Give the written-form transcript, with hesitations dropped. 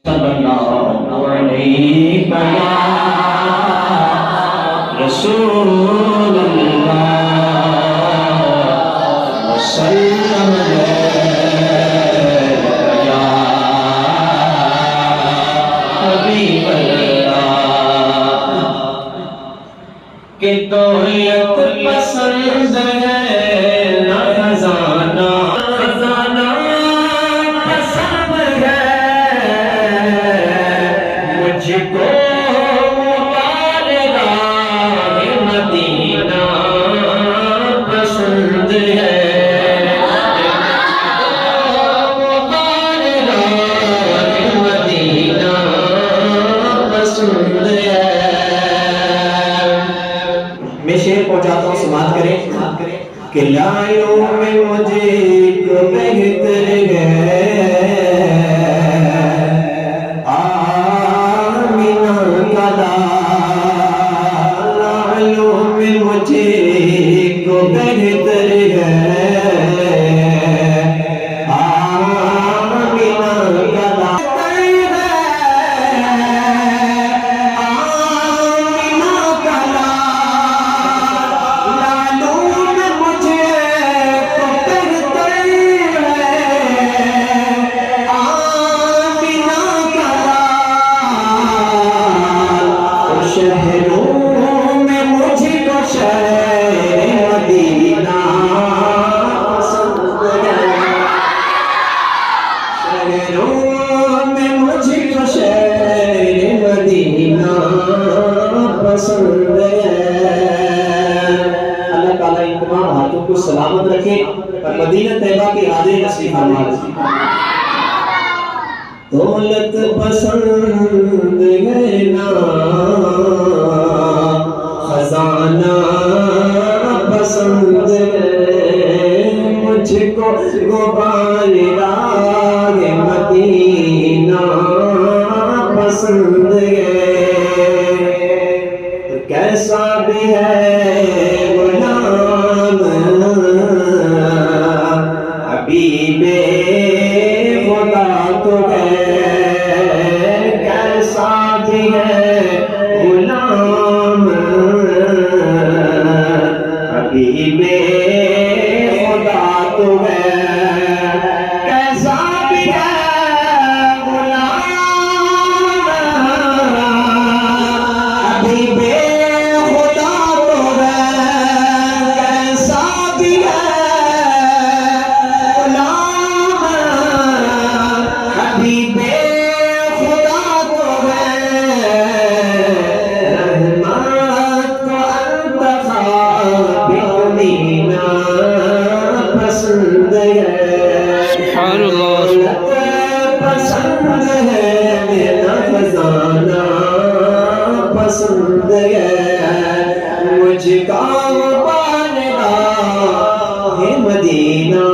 सल्लल्लाहु अलैहि या रसूलल्लाह वसल्लम या हबीबल्लाह कि दौलत पसंद है ना खजाना खजाना पसंद है मुझको मदीना पसंद है मदीना पसंद है। मैं शेर पहुंचाता हूँ, समाप्त करें कि लायों में मुझे एक बेहतर है आमिना का लायों में मुझे एक बेहतर है आमिना का शहरों में मुझको शहर मदीना पसंद है शहरों में मुझको शहर मदीना पसंद है। अल्लाह ताला इन तमाम हाथों को सलामत रखे और मदीना तैयबा की हाजिरी नसीब फरमाए। दौलत पसंद है ना खजाना पसंद है मुझको गुबार राग मदीना पसंद है। कैसा भी है गुलाम हबीबे खुदा तो है कैसा भी है गुलाम हबीबे खुदा तो है कैसा भी है गुलाम हबीबे खुदा तो है कैसा भी है गुलाम हबीबे खुदा तो है रहमत को मदीना पसंद है पसंद है मेरा खजाना पसंद है मुझका पालना है मदीना